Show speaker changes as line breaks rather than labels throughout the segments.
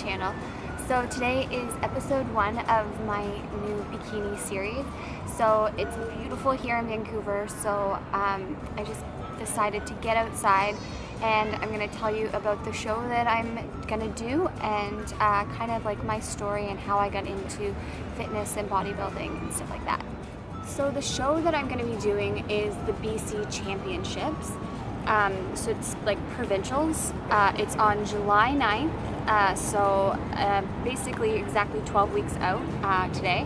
channel. So today is episode 1 of my new bikini series. So it's beautiful here in Vancouver, so I just decided to get outside and I'm going to tell you about the show that I'm going to do and kind of like my story and how I got into fitness and bodybuilding and stuff like that. So the show that I'm going to be doing is the BC Championships. So it's like provincials. It's on July 9th, so basically exactly 12 weeks out today.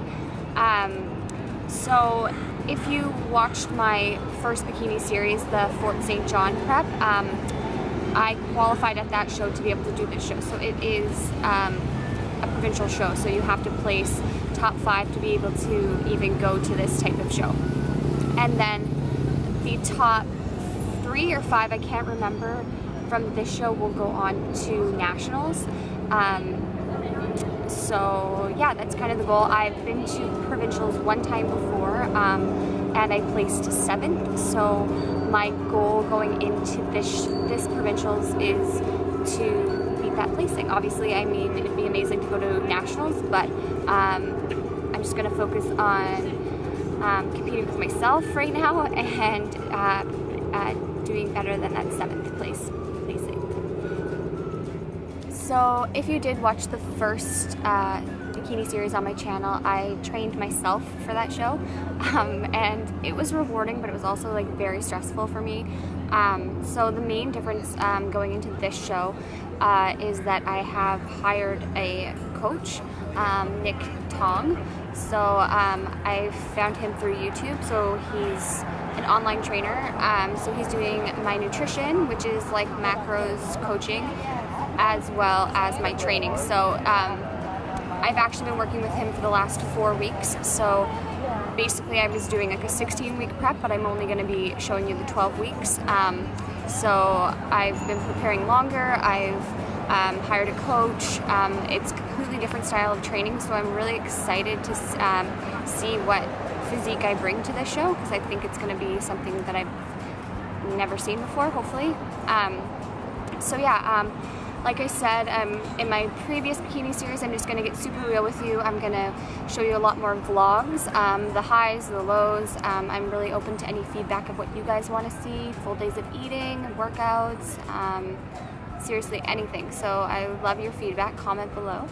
So if you watched my first bikini series, the Fort St. John prep, I qualified at that show to be able to do this show. So it is a provincial show, so you have to place top 5 to be able to even go to this type of show. And then the top 3 or 5, I can't remember, from this show will go on to nationals. So yeah, that's kind of the goal. I've been to provincials one time before and I placed 7th. So my goal going into this provincials is to beat that placing. Obviously, I mean, it'd be amazing to go to nationals, but I'm just going to focus on competing with myself right now and doing better than that 7th placing. So if you did watch the first bikini series on my channel, I trained myself for that show, and it was rewarding, but it was also like very stressful for me. So the main difference going into this show is that I have hired a coach, Nick Tong. So I found him through YouTube. So he's an online trainer. So he's doing my nutrition, which is like macros coaching, as well as my training. So I've actually been working with him for the last 4 weeks. So basically I was doing like a 16-week prep, but I'm only going to be showing you the 12 weeks. So I've been preparing longer. I've hired a coach. It's a completely different style of training, so I'm really excited to see what physique I bring to this show, because I think it's going to be something that I've never seen before, hopefully. So yeah, like I said, in my previous bikini series, I'm just going to get super real with you. I'm going to show you a lot more vlogs, the highs, the lows. I'm really open to any feedback of what you guys want to see, full days of eating, workouts, seriously anything. So I love your feedback, comment below.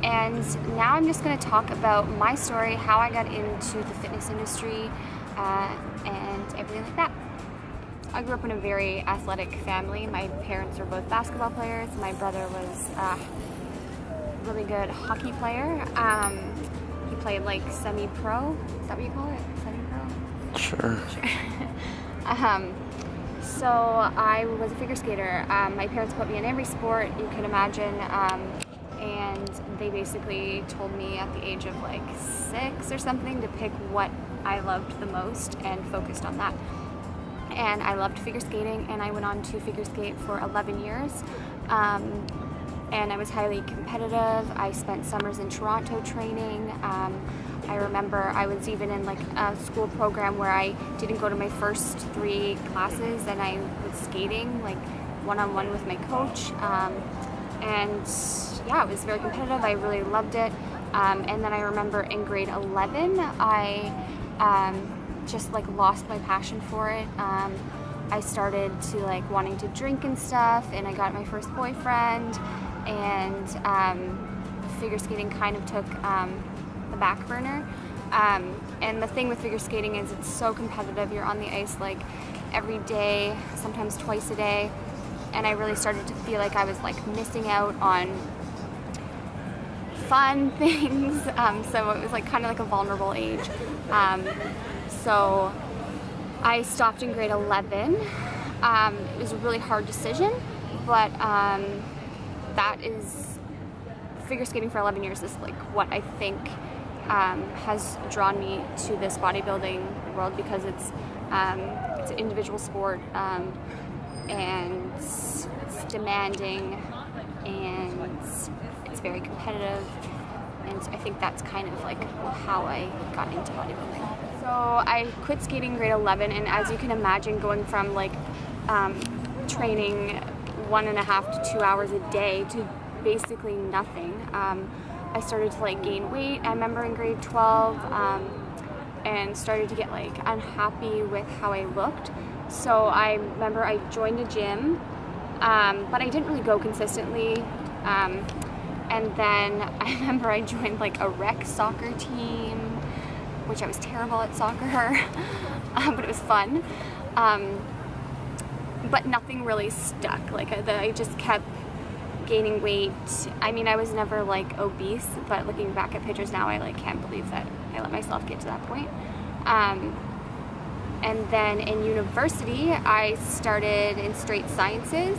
And now I'm just going to talk about my story, how I got into the fitness industry, and everything like that. I grew up in a very athletic family. My parents were both basketball players. My brother was a really good hockey player. He played like semi-pro. Is that what you call it? Semi-pro?
Sure.
So I was a figure skater. My parents put me in every sport you can imagine. And they basically told me at the age of like 6 or something to pick what I loved the most and focused on that. And I loved figure skating, and I went on to figure skate for 11 years. And I was highly competitive. I spent summers in Toronto training. I remember I was even in like a school program where I didn't go to my first 3 classes, and I was skating like one-on-one with my coach. And yeah, it was very competitive. I really loved it. And then I remember in grade 11, I just like lost my passion for it. I started to like wanting to drink and stuff, and I got my first boyfriend, and figure skating kind of took the back burner. And the thing with figure skating is it's so competitive. You're on the ice like every day, sometimes twice a day, and I really started to feel like I was like missing out on fun things. So it was like kind of like a vulnerable age. So I stopped in grade 11. It was a really hard decision, but that is, figure skating for 11 years is like what I think has drawn me to this bodybuilding world, because it's an individual sport, and it's demanding, and it's very competitive. And I think that's kind of like how I got into bodybuilding. So I quit skating in grade 11, and as you can imagine, going from like training 1.5 to 2 hours a day to basically nothing. I started to like gain weight, I remember in grade 12, and started to get like unhappy with how I looked. So I remember I joined a gym, but I didn't really go consistently. And then I remember I joined like a rec soccer team, which I was terrible at soccer, but it was fun. But nothing really stuck. Like I just kept gaining weight. I mean, I was never like obese, but looking back at pictures now, I like can't believe that I let myself get to that point. And then in university, I started in straight sciences.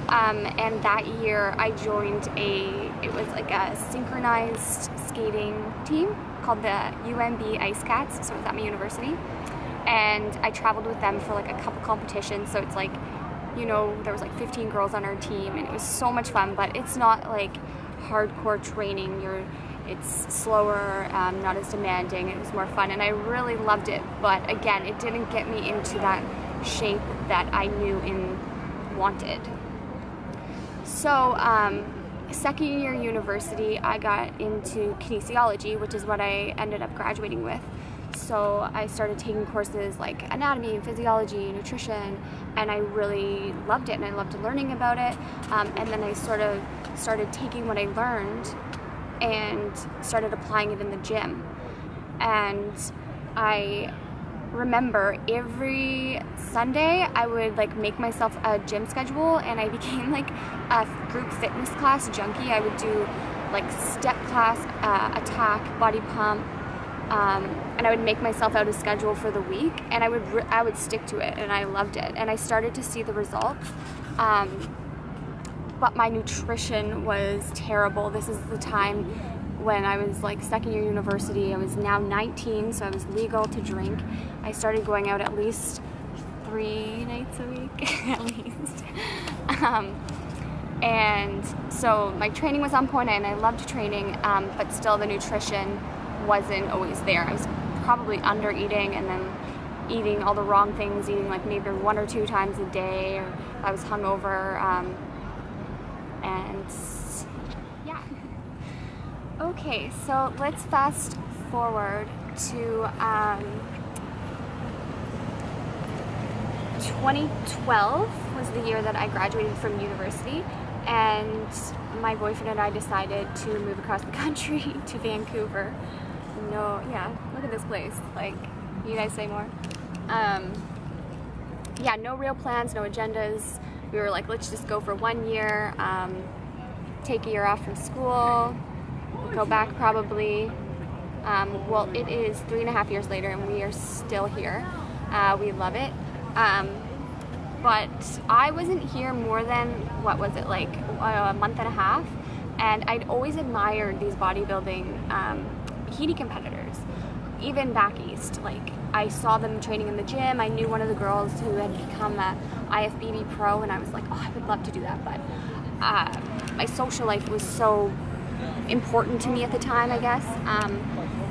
And that year I joined it was like a synchronized skating team called the UMB Ice Cats, so it was at my university. And I traveled with them for like a couple competitions, so it's like, you know, there was like 15 girls on our team, and it was so much fun, but it's not like hardcore training. It's slower, not as demanding, it was more fun, and I really loved it, but again, it didn't get me into that shape that I knew and wanted. So, second year university, I got into kinesiology, which is what I ended up graduating with. So I started taking courses like anatomy and physiology, nutrition, and I really loved it, and I loved learning about it. And then I sort of started taking what I learned and started applying it in the gym. And I remember every Sunday I would like make myself a gym schedule, and I became like a group fitness class junkie. I would do like step class, attack, body pump, and I would make myself out a schedule for the week, and I would stick to it, and I loved it, and I started to see the results. But my nutrition was terrible. This is the time when I was like second year university. I was now 19, so I was legal to drink. I started going out at least 3 nights a week, at least. And so my training was on point, and I loved training, but still the nutrition wasn't always there. I was probably under eating, and then eating all the wrong things, eating like maybe 1 or 2 times a day, or I was hungover, and yeah. Okay, so let's fast forward to 2012 was the year that I graduated from university, and my boyfriend and I decided to move across the country to Vancouver. No, yeah, look at this place. Like, you guys say more? Yeah, no real plans, no agendas. We were like, let's just go for 1 year, take a year off from school, go back probably. Well, it is 3.5 years later, and we are still here. We love it. But I wasn't here more than, what was it, like a month and a half, and I'd always admired these bodybuilding bikini competitors, even back east. Like, I saw them training in the gym. I knew one of the girls who had become a IFBB pro, and I was like, oh, I would love to do that, but my social life was so important to me at the time, I guess,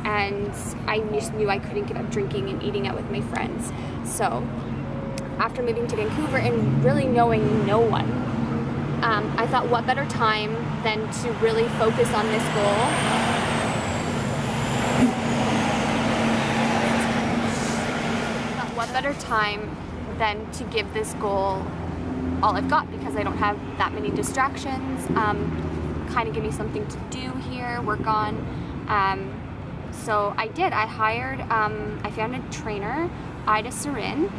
and I just knew I couldn't give up drinking and eating out with my friends. So after moving to Vancouver and really knowing no one, I thought, what better time than to really focus on this goal. What better time than to give this goal all I've got, because I don't have that many distractions, kind of give me something to do here, work on. So I did. I hired, I found a trainer, Ida Sarin,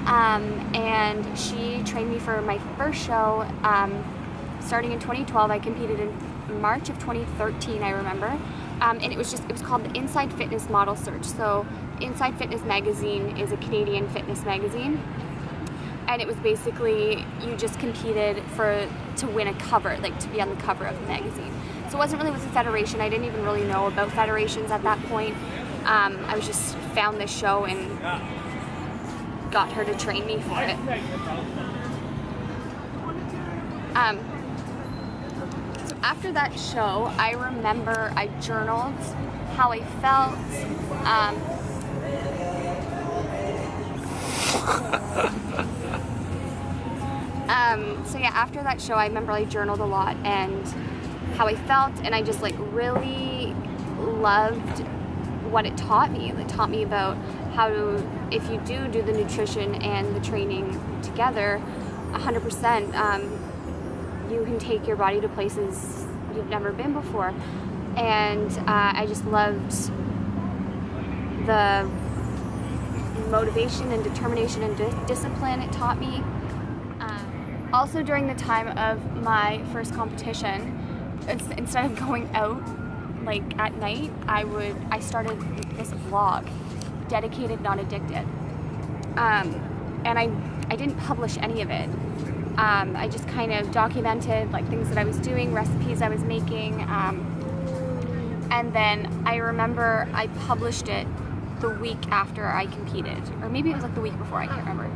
and she trained me for my first show. Starting in 2012, I competed in March of 2013, I remember. And it was called the Inside Fitness Model Search. So Inside Fitness magazine is a Canadian fitness magazine, and it was basically, you just competed to win a cover, like to be on the cover of the magazine. So it wasn't really with a federation. I didn't even really know about federations at that point. I was just found this show and got her to train me for it. So after that show, I remember I journaled how I felt. So yeah, after that show, I remember I journaled a lot, and how I felt, and I just like really loved what it taught me. It taught me about how to, if you do the nutrition and the training together 100%, you can take your body to places you've never been before. And I just loved the motivation and determination and discipline it taught me. Also during the time of my first competition, instead of going out like at night, I started this blog, Dedicated Not Addicted, and I didn't publish any of it. I just kind of documented like things that I was doing, recipes I was making, and then I remember I published it the week after I competed, or maybe it was like the week before, I can't remember.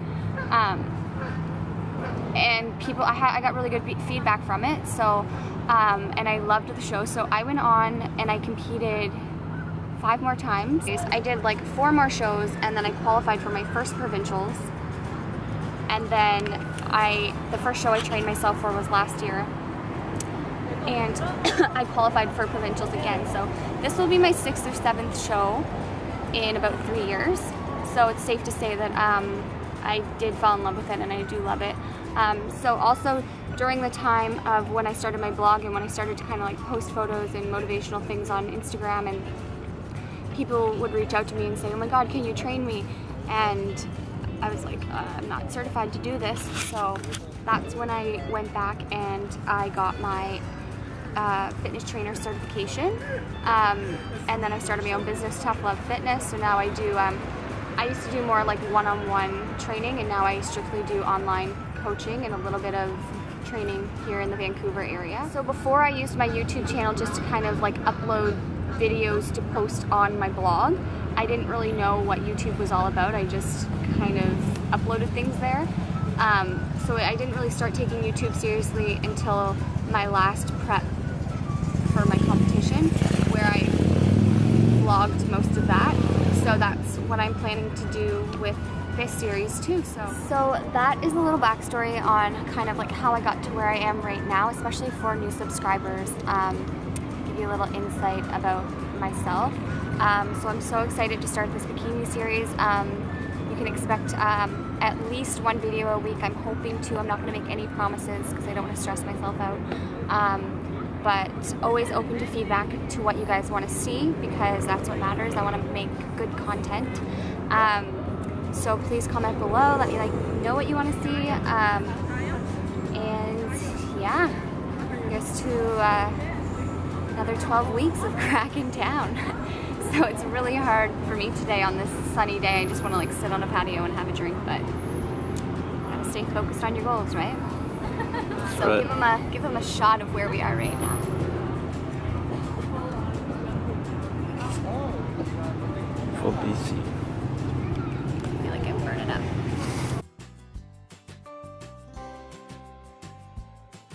And people, I got really good feedback from it, so and I loved the show, so I went on and I competed 5 more times. I did like 4 more shows, and then I qualified for my first provincials, and then the first show I trained myself for was last year, and I qualified for provincials again. So this will be my 6th or 7th show in about 3 years, so it's safe to say that I did fall in love with it, and I do love it. So also during the time of when I started my blog and when I started to kind of like post photos and motivational things on Instagram, and people would reach out to me and say, oh my god, can you train me? And I was like, I'm not certified to do this. So that's when I went back and I got my fitness trainer certification, and then I started my own business, Tough Love Fitness. So now I do, I used to do more like one-on-one training, and now I strictly do online coaching and a little bit of training here in the Vancouver area. So before, I used my YouTube channel just to kind of like upload videos to post on my blog. I didn't really know what YouTube was all about. I just kind of uploaded things there. So I didn't really start taking YouTube seriously until my last prep for my competition, where I vlogged most of that. So that's what I'm planning to do with this series too. So that is a little backstory on kind of like how I got to where I am right now, especially for new subscribers. Give you a little insight about myself. So I'm so excited to start this bikini series. You can expect at least 1 video a week. I'm hoping to. I'm not going to make any promises because I don't want to stress myself out. But always open to feedback to what you guys want to see, because that's what matters. I want to make good content. So please comment below, let me know what you want to see. And yeah, here's to another 12 weeks of cracking down. So it's really hard for me today on this sunny day. I just want to like sit on a patio and have a drink, but you gotta stay focused on your goals, right? So right. Give them a shot of where we are right now.
For BC.